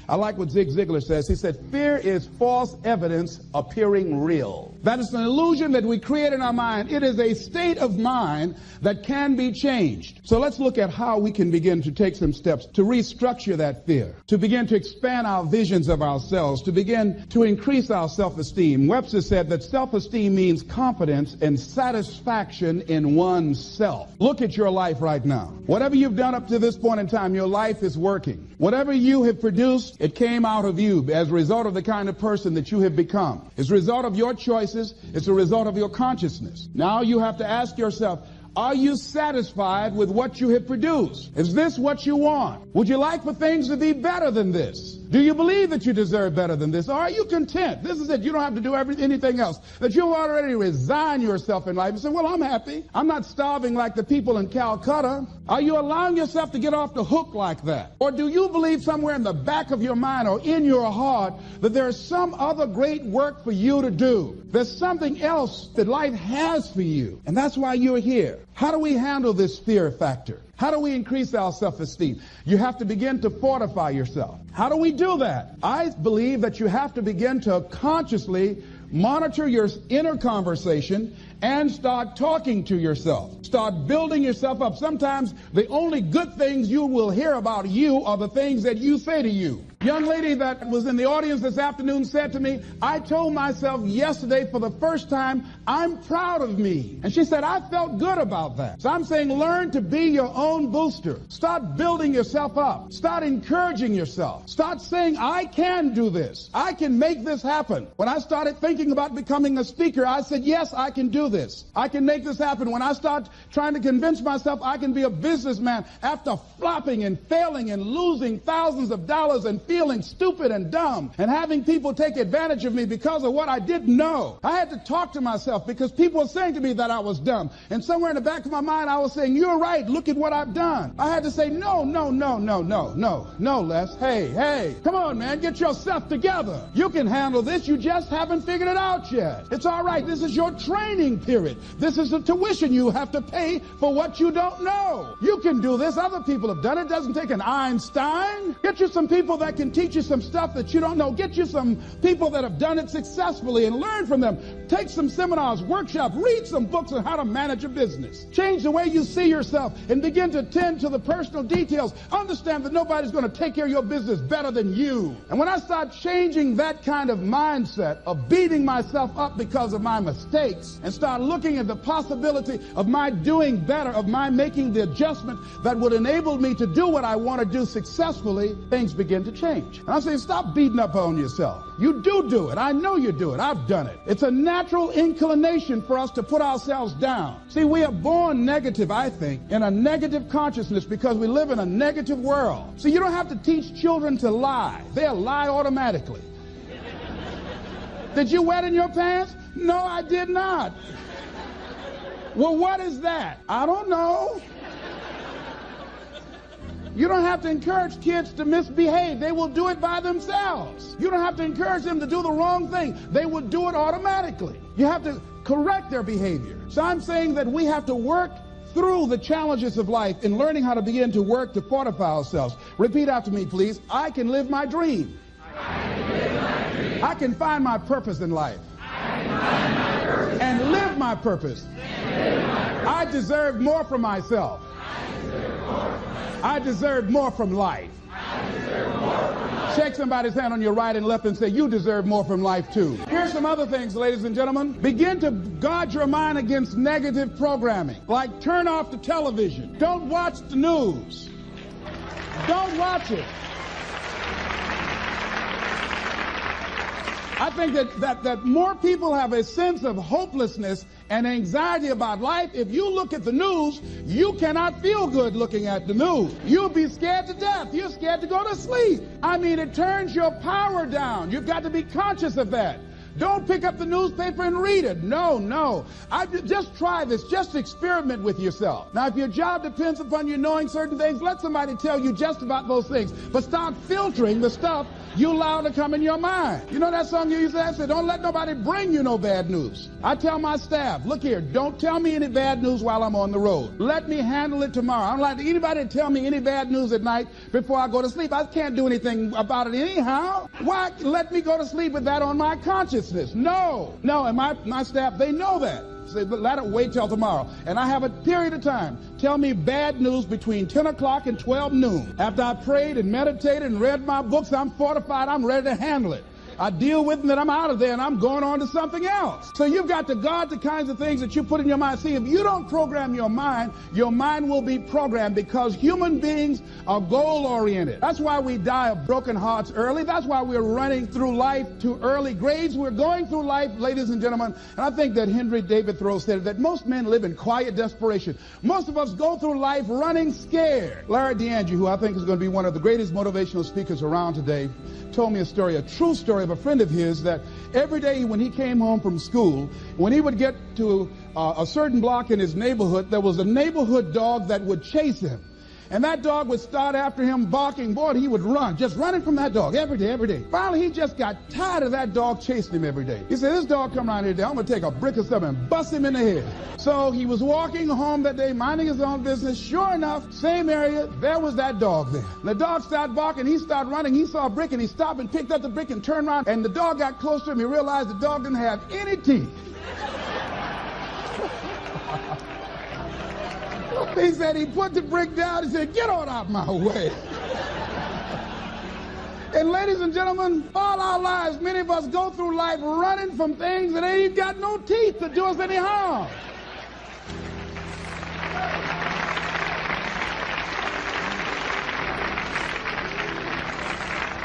I like what Zig Ziglar says. He said, fear is false evidence appearing real. That is an illusion that we create in our mind. It is a state of mind that can be changed. So let's look at how we can begin to take some steps to restructure that fear, to begin to expand our visions of ourselves, to begin to increase our self-esteem. Webster said that self-esteem means confidence and satisfaction in oneself. Look at your life right now. Whatever you've done up to this point in time, your life is working. Whatever you have produced, it came out of you as a result of the kind of person that you have become. It's a result of your choices. It's a result of your consciousness. Now you have to ask yourself, are you satisfied with what you have produced? Is this what you want? Would you like for things to be better than this? Do you believe that you deserve better than this? Or are you content? This is it. You don't have to do anything else. That you've already resigned yourself in life and say, well, I'm happy. I'm not starving like the people in Calcutta. Are you allowing yourself to get off the hook like that? Or do you believe somewhere in the back of your mind or in your heart that there's some other great work for you to do? There's something else that life has for you. And that's why you're here. How do we handle this fear factor? How do we increase our self-esteem? You have to begin to fortify yourself. How do we do that? I believe that you have to begin to consciously monitor your inner conversation and start talking to yourself. Start building yourself up. Sometimes the only good things you will hear about you are the things that you say to you. Young lady that was in the audience this afternoon said to me, I told myself yesterday for the first time, I'm proud of me. And she said, I felt good about that. So I'm saying learn to be your own booster. Start building yourself up. Start encouraging yourself. Start saying, I can do this. I can make this happen. When I started thinking about becoming a speaker, I said, yes, I can do this. I can make this happen. When I start trying to convince myself I can be a businessman after flopping and failing and losing thousands of dollars and feeling stupid and dumb and having people take advantage of me because of what I didn't know. I had to talk to myself because people were saying to me that I was dumb. And somewhere in the back of my mind, I was saying, you're right. Look at what I've done. I had to say, no, Les. Hey, come on, man. Get yourself together. You can handle this. You just haven't figured it out yet. It's all right. This is your training period. This is the tuition you have to pay for what you don't know. You can do this. Other people have done it. It doesn't take an Einstein. Get you some people that can teach you some stuff that you don't know. Get you some people that have done it successfully and learn from them. Take some seminars, workshops, read some books on how to manage a business. Change the way you see yourself and begin to tend to the personal details. Understand that nobody's going to take care of your business better than you. And when I start changing that kind of mindset of beating myself up because of my mistakes and start looking at the possibility of my doing better, of my making the adjustment that would enable me to do what I want to do successfully, things begin to change. And I'm saying stop beating up on yourself. You do it. I know you do it. I've done it. It's a natural inclination for us to put ourselves down. See, we are born negative, I think, in a negative consciousness because we live in a negative world. See, you don't have to teach children to lie. They'll lie automatically. Did you wet in your pants? No, I did not. Well, what is that? I don't know. You don't have to encourage kids to misbehave. They will do it by themselves. You don't have to encourage them to do the wrong thing. They will do it automatically. You have to correct their behavior. So I'm saying that we have to work through the challenges of life in learning how to begin to work to fortify ourselves. Repeat after me, please. I can live my dream. I can find my purpose in life. And live my purpose. I deserve more from myself. I deserve more from life. Shake somebody's hand on your right and left and say, you deserve more from life too. Here's some other things, ladies and gentlemen. Begin to guard your mind against negative programming. Like turn off the television. Don't watch the news. Don't watch it. I think that more people have a sense of hopelessness and anxiety about life. If you look at the news, you cannot feel good looking at the news. You'll be scared to death. You're scared to go to sleep. I mean, it turns your power down. You've got to be conscious of that. Don't pick up the newspaper and read it. No, no. Just try this. Just experiment with yourself. Now, if your job depends upon you knowing certain things, let somebody tell you just about those things. But start filtering the stuff you allow to come in your mind. You know that song you used to say, don't let nobody bring you no bad news. I tell my staff, look here, don't tell me any bad news while I'm on the road. Let me handle it tomorrow. I don't like anybody to tell me any bad news at night before I go to sleep. I can't do anything about it anyhow. Why let me go to sleep with that on my consciousness? No. And my staff, they know that. Say, let it wait till tomorrow. And I have a period of time. Tell me bad news between 10 o'clock and 12 noon. After I prayed and meditated and read my books, I'm fortified. I'm ready to handle it. I deal with them, and I'm out of there, and I'm going on to something else. So you've got to guard the kinds of things that you put in your mind. See, if you don't program your mind will be programmed, because human beings are goal-oriented. That's why we die of broken hearts early. That's why we're running through life to early grades. We're going through life, ladies and gentlemen, and I think that Henry David Thoreau said that most men live in quiet desperation. Most of us go through life running scared. Larry DeAndre, who I think is going to be one of the greatest motivational speakers around today, told me a story, a true story of a friend of his, that every day when he came home from school, when he would get to a certain block in his neighborhood, there was a neighborhood dog that would chase him. And that dog would start after him barking. Boy, he would run, just running from that dog every day. Finally, he just got tired of that dog chasing him every day. He said, this dog come around here today, I'm going to take a brick or something and bust him in the head. So he was walking home that day, minding his own business. Sure enough, same area, there was that dog there. The dog started barking, he started running. He saw a brick, and he stopped and picked up the brick and turned around. And the dog got close to him. He realized the dog didn't have any teeth. He said he put the brick down. He said, get on out my way. And ladies and gentlemen, all our lives, many of us go through life running from things that ain't got no teeth to do us any harm.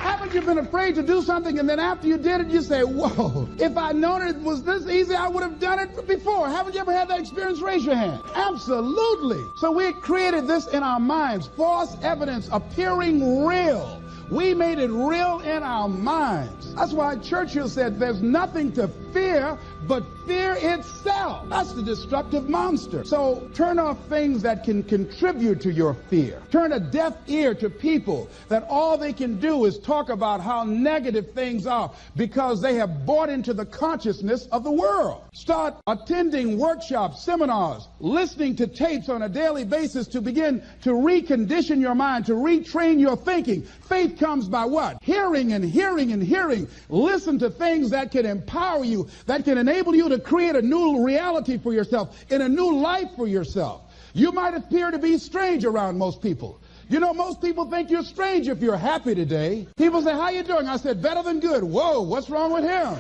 Haven't you been afraid to do something, and then after you did it, you say, whoa, if I'd known it was this easy, I would have done it before. Haven't you ever had that experience? Raise your hand. Absolutely. So we created this in our minds, false evidence appearing real. We made it real in our minds. That's why Churchill said there's nothing to fear but fear itself. That's the destructive monster. So turn off things that can contribute to your fear. Turn a deaf ear to people that all they can do is talk about how negative things are, because they have bought into the consciousness of the world. Start attending workshops, seminars, listening to tapes on a daily basis to begin to recondition your mind, to retrain your thinking. Faith comes by what? Hearing and hearing and hearing. Listen to things that can empower you, that can enable you to create a new reality for yourself, in a new life for yourself. You might appear to be strange around most people. You know, most people think you're strange if you're happy today. People say, how you doing? I said, better than good. Whoa, what's wrong with him?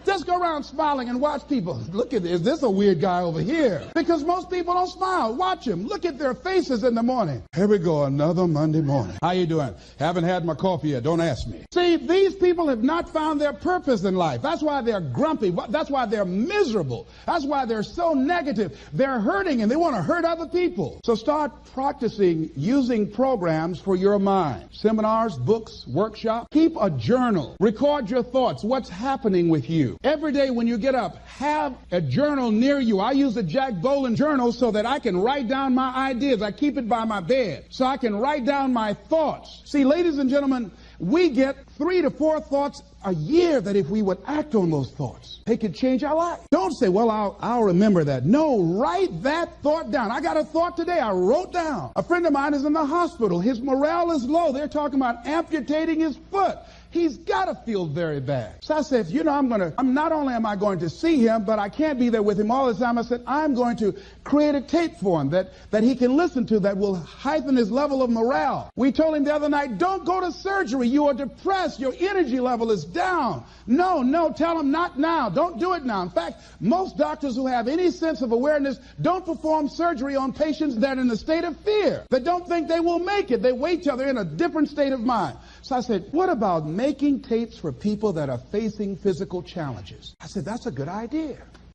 Just go around smiling and watch people. Look at this. Is this a weird guy over here? Because most people don't smile. Watch them. Look at their faces in the morning. Here we go, another Monday morning. How you doing? Haven't had my coffee yet. Don't ask me. See, these people have not found their purpose in life. That's why they're grumpy. That's why they're miserable. That's why they're so negative. They're hurting, and they want to hurt other people. So start practicing using programs for your mind. Seminars, books, workshops. Keep a journal. Record your thoughts. What's happening with you? Every day when you get up, have a journal near you. I use a Jack Boland journal so that I can write down my ideas. I keep it by my bed so I can write down my thoughts. See, ladies and gentlemen, we get 3 to 4 thoughts a year that if we would act on those thoughts, they could change our life. Don't say, well, I'll remember that. No, write that thought down. I got a thought today I wrote down. A friend of mine is in the hospital. His morale is low. They're talking about amputating his foot. He's got to feel very bad. So I said, you know, not only am I going to see him, but I can't be there with him all the time. I said, I'm going to create a tape for him that he can listen to that will heighten his level of morale. We told him the other night, don't go to surgery. You are depressed. Your energy level is down. No, tell him not now. Don't do it now. In fact, most doctors who have any sense of awareness don't perform surgery on patients that are in a state of fear, that don't think they will make it. They wait till they're in a different state of mind. So I said, what about making tapes for people that are facing physical challenges? I said, that's a good idea.